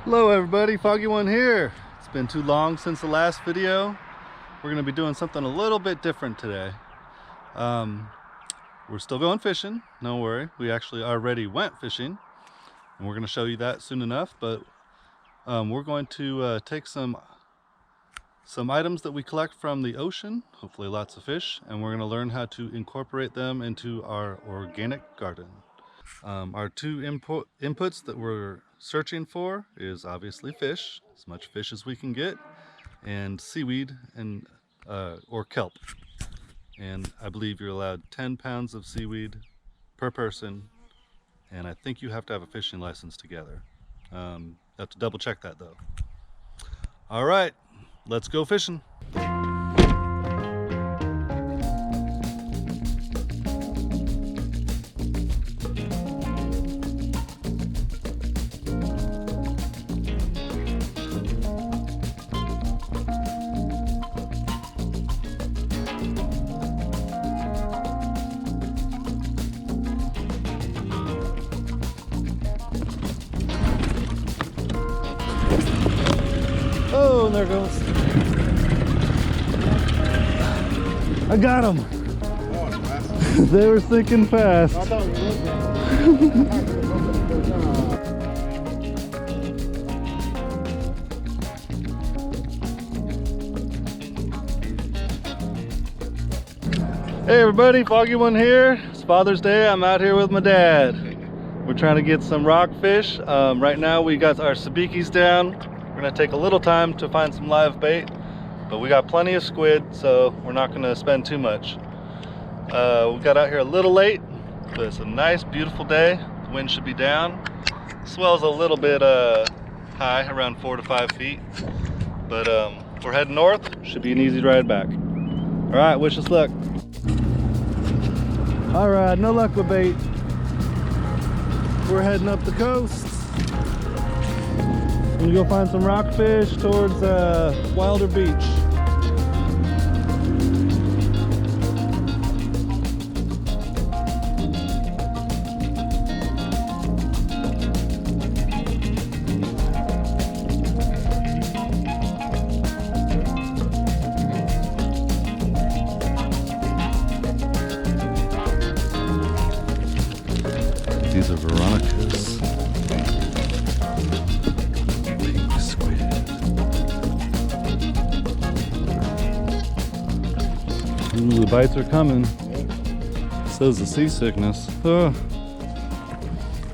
Hello everybody, Foggy One here. It's been too long since the last video. We're going to be doing something a little bit different today. We're still going fishing, no worry. We actually already went fishing and we're going to show you that soon enough, but we're going to take some items that we collect from the ocean, hopefully lots of fish, and we're going to learn how to incorporate them into our organic garden. Our two inputs that we're searching for is obviously fish, as much fish as we can get, and seaweed and or kelp. And I believe you're allowed 10 pounds of seaweed per person, and I think you have to have a fishing license together. Have to double check that though. All right, let's go fishing. Oh, and there goes. I got them. They were sinking fast. Hey everybody, Foggy One here. It's Father's Day. I'm out here with my dad. We're trying to get some rockfish. Right now we got our sabikis down. We're gonna take a little time to find some live bait, but we got plenty of squid, so we're not gonna spend too much. We got out here a little late, but it's a nice, beautiful day. The wind should be down. Swell's a little bit high, around 4 to 5 feet, but we're heading north. Should be an easy ride back. All right, wish us luck. All right, no luck with bait. We're heading up the coast. We're gonna go find some rockfish towards Wilder Beach. These are Veronicas. Ooh, the bites are coming. So's the seasickness. Oh.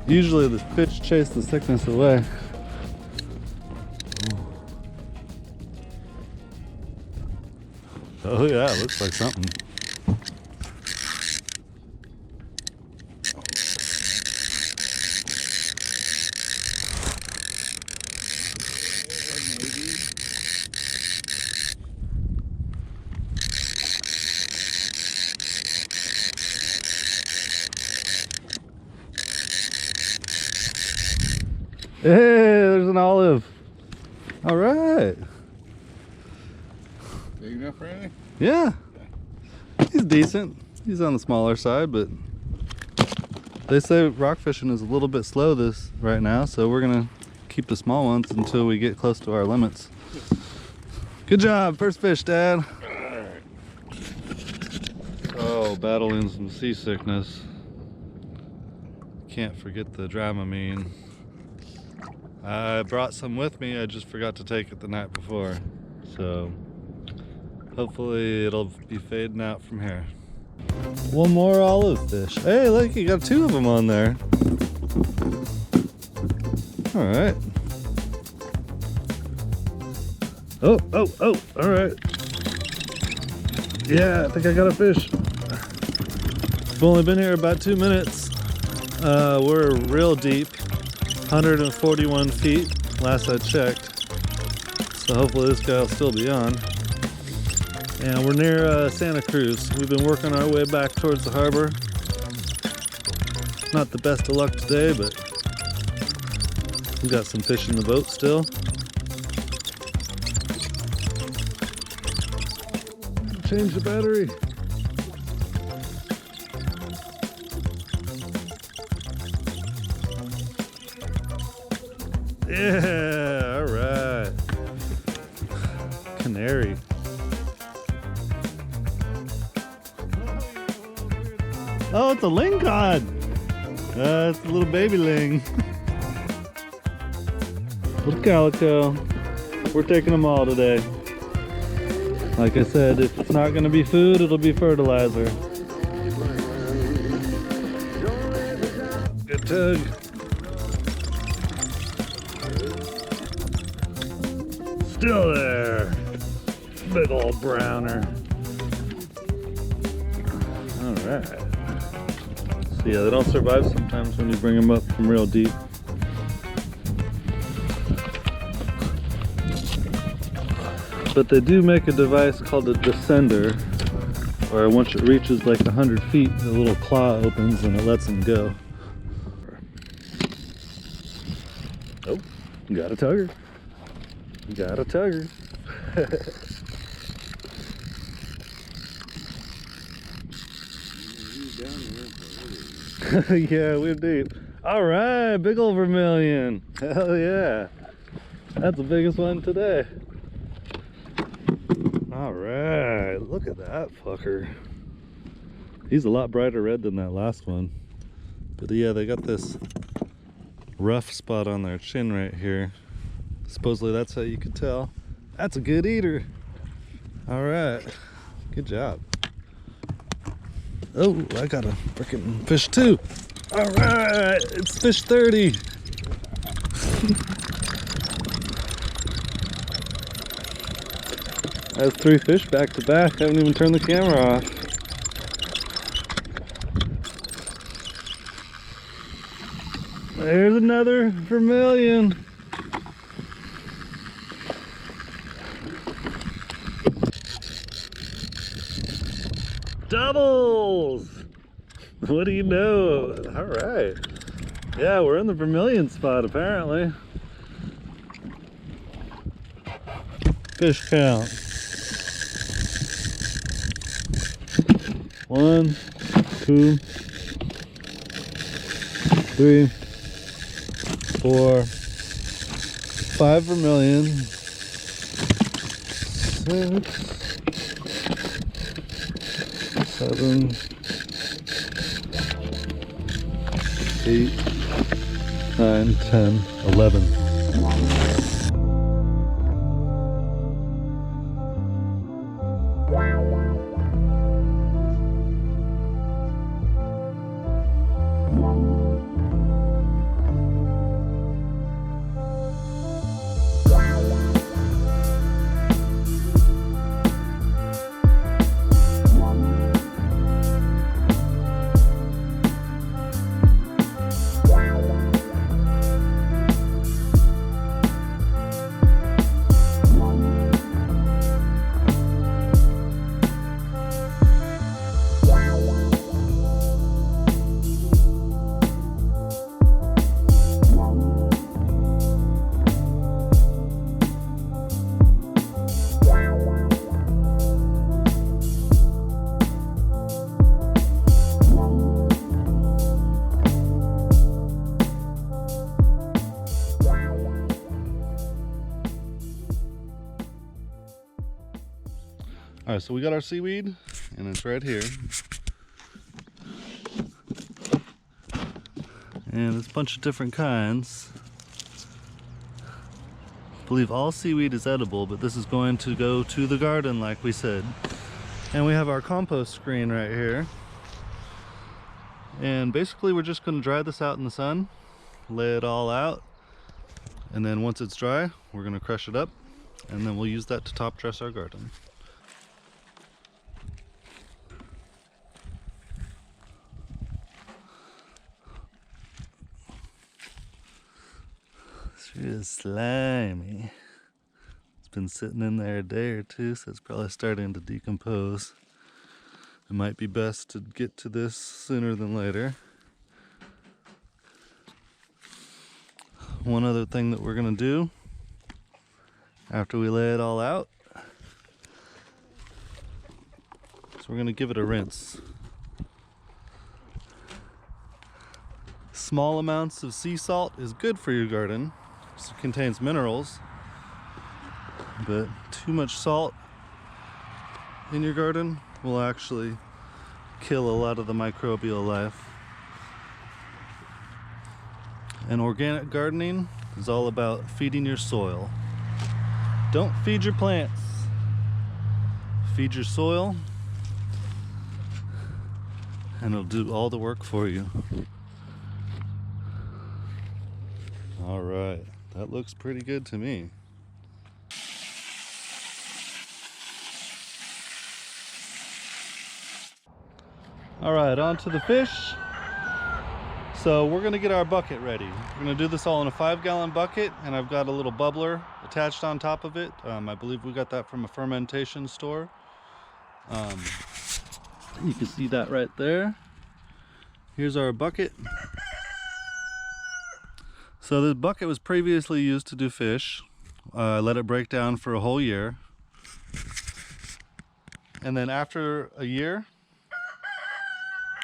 Usually the fish chase the sickness away. Oh yeah, it looks like something. Hey, there's an olive. All right. Big enough for anything? Yeah. He's decent. He's on the smaller side, but they say rock fishing is a little bit slow right now, so we're gonna keep the small ones until we get close to our limits. Good job, first fish, Dad. Oh, battling some seasickness. Can't forget the Dramamine. I brought some with me, I just forgot to take it the night before. So hopefully it'll be fading out from here. One more olive fish. Hey, look, you got 2 of them on there. All right. Oh, all right. Yeah, I think I got a fish. We've only been here about 2 minutes. We're real deep. 141 feet last I checked, so hopefully this guy will still be on. And we're near Santa Cruz. We've been working our way back towards the harbor. Not the best of luck today, but we got some fish in the boat still. Change the battery. Yeah. airy. Oh, it's a ling cod. It's a little baby ling. Little calico. We're taking them all today. Like I said, if it's not going to be food, it'll be fertilizer. Good tug. Still there. Big old browner. Alright. So yeah, they don't survive sometimes when you bring them up from real deep. But they do make a device called a descender, where once it reaches like 100 feet, the little claw opens and it lets them go. Oh, got a tugger. Got a tugger. Yeah, we're deep. All right, big old vermilion. Hell yeah. That's the biggest one today. All right, look at that fucker. He's a lot brighter red than that last one. But yeah, they got this rough spot on their chin right here. Supposedly that's how you could tell. That's a good eater. All right, good job. Oh, I got a freaking fish too. All right, it's fish 30. That's 3 fish back to back. I haven't even turned the camera off. There's another vermilion. Doubles! What do you know? All right. Yeah, we're in the vermilion spot apparently. Fish count. 1, 2, 3, 4, 5 vermilion, 6, 7, 8, 9, 10, 11. All right, so we got our seaweed and it's right here. And there's a bunch of different kinds. I believe all seaweed is edible, but this is going to go to the garden like we said. And we have our compost screen right here. And basically we're just gonna dry this out in the sun, lay it all out. And then once it's dry, we're gonna crush it up and then we'll use that to top dress our garden. It's really slimy. It's been sitting in there a day or two, so it's probably starting to decompose. It might be best to get to this sooner than later. One other thing that we're gonna do after we lay it all out is we're gonna give it a rinse. Small amounts of sea salt is good for your garden. It contains minerals, but too much salt in your garden will actually kill a lot of the microbial life. And organic gardening is all about feeding your soil. Don't feed your plants. Feed your soil, and it'll do all the work for you. All right, that looks pretty good to me. All right, on to the fish. So we're gonna get our bucket ready. We're gonna do this all in a 5-gallon bucket, and I've got a little bubbler attached on top of it. I believe we got that from a fermentation store. You can see that right there. Here's our bucket. So this bucket was previously used to do fish. I let it break down for a whole year. And then after a year,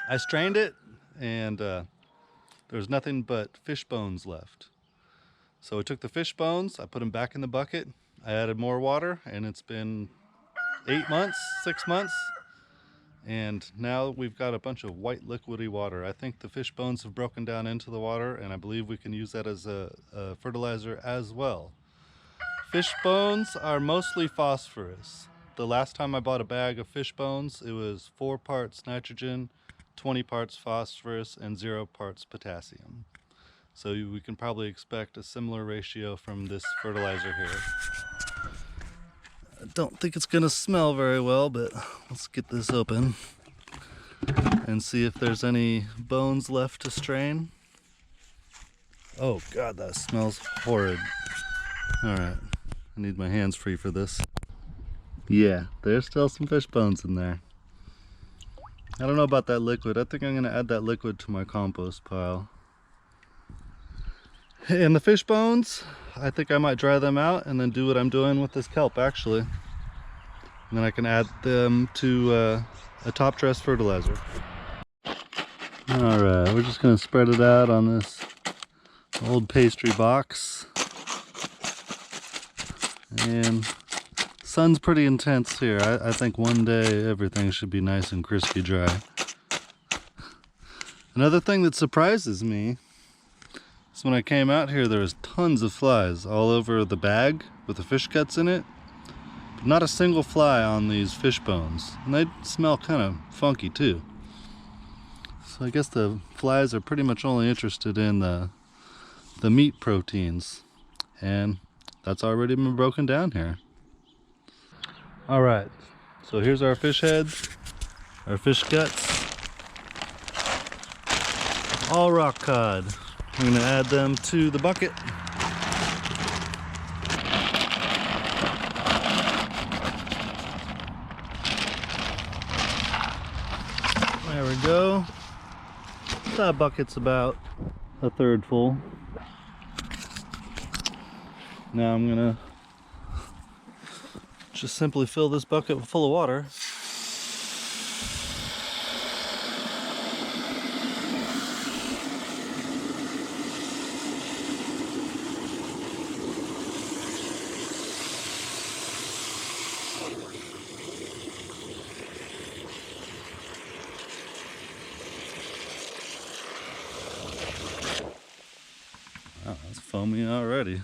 I strained it, and there was nothing but fish bones left. So I took the fish bones, I put them back in the bucket, I added more water, and it's been 8 months, 6 months, and now we've got a bunch of white liquidy water. I think the fish bones have broken down into the water, and I believe we can use that as a fertilizer as well. Fish bones are mostly phosphorus. The last time I bought a bag of fish bones, it was 4 parts nitrogen, 20 parts phosphorus, and 0 parts potassium. So we can probably expect a similar ratio from this fertilizer here. I don't think it's gonna smell very well, but let's get this open and see if there's any bones left to strain. Oh God, that smells horrid. All right, I need my hands free for this. Yeah, there's still some fish bones in there. I don't know about that liquid. I think I'm gonna add that liquid to my compost pile. And the fish bones, I think I might dry them out and then do what I'm doing with this kelp actually. And then I can add them to a top dress fertilizer. All right, we're just gonna spread it out on this old pastry box. And sun's pretty intense here. I think one day everything should be nice and crispy dry. Another thing that surprises me is when I came out here, there was tons of flies all over the bag with the fish guts in it. But not a single fly on these fish bones. And they smell kind of funky too. So I guess the flies are pretty much only interested in the meat proteins. And that's already been broken down here. All right, so here's our fish heads, our fish guts, all rock cod. I'm gonna add them to the bucket. There we go. That bucket's about a third full. Now I'm gonna just simply fill this bucket full of water. Wow, that's foamy already.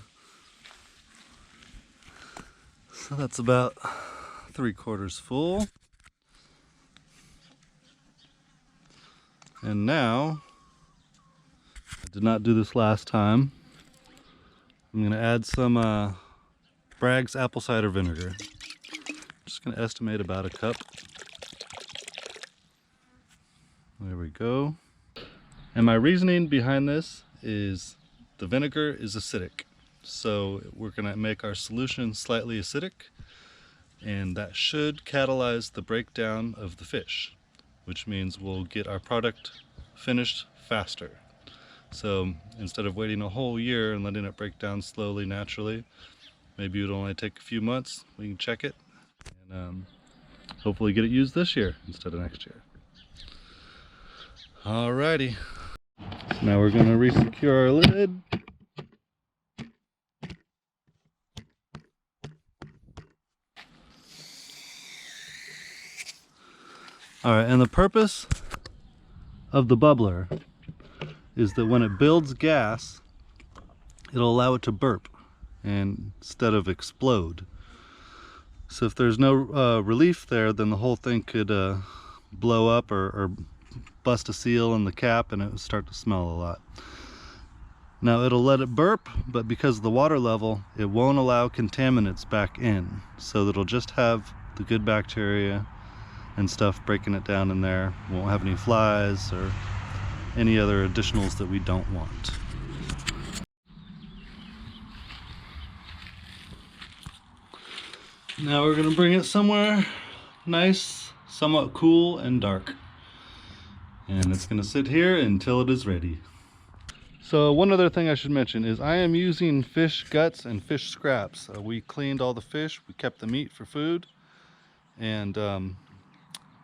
So that's about 3/4 full. And now, I did not do this last time, I'm gonna add some Bragg's apple cider vinegar. Just gonna estimate about a cup. There we go. And my reasoning behind this is the vinegar is acidic. So we're gonna make our solution slightly acidic, and that should catalyze the breakdown of the fish, which means we'll get our product finished faster. So instead of waiting a whole year and letting it break down slowly, naturally, maybe it'll only take a few months. We can check it and hopefully get it used this year instead of next year. Alrighty, so now we're gonna resecure our lid. All right, and the purpose of the bubbler is that when it builds gas, it'll allow it to burp and instead of explode. So if there's no relief there, then the whole thing could blow up or bust a seal in the cap, and it would start to smell a lot. Now it'll let it burp, but because of the water level, it won't allow contaminants back in. So it'll just have the good bacteria and stuff breaking it down in there. Won't have any flies or any other additionals that we don't want. Now we're gonna bring it somewhere nice, somewhat cool and dark. And it's gonna sit here until it is ready. So one other thing I should mention is I am using fish guts and fish scraps. We cleaned all the fish, we kept the meat for food, and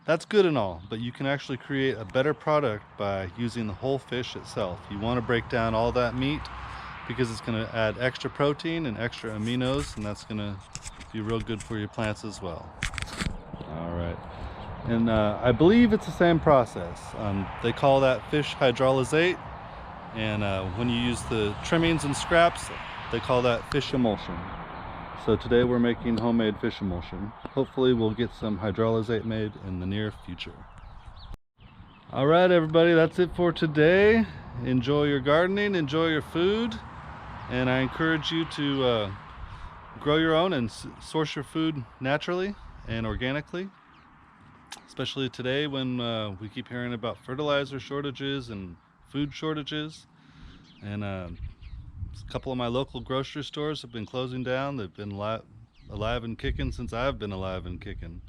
that's good and all, but you can actually create a better product by using the whole fish itself. You want to break down all that meat because it's going to add extra protein and extra aminos, and that's going to be real good for your plants as well. All right, and I believe it's the same process. They call that fish hydrolysate, and when you use the trimmings and scraps, they call that fish emulsion. So today we're making homemade fish emulsion. Hopefully we'll get some hydrolysate made in the near future. All right, everybody, that's it for today. Enjoy your gardening, enjoy your food, and I encourage you to grow your own and source your food naturally and organically, especially today when we keep hearing about fertilizer shortages and food shortages. And a couple of my local grocery stores have been closing down. They've been alive and kicking since I've been alive and kicking.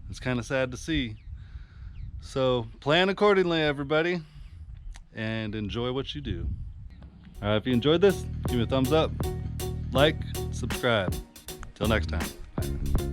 It's kind of sad to see. So plan accordingly, everybody, and enjoy what you do. All right, if you enjoyed this, give me a thumbs up, like, subscribe. Till next time. Bye.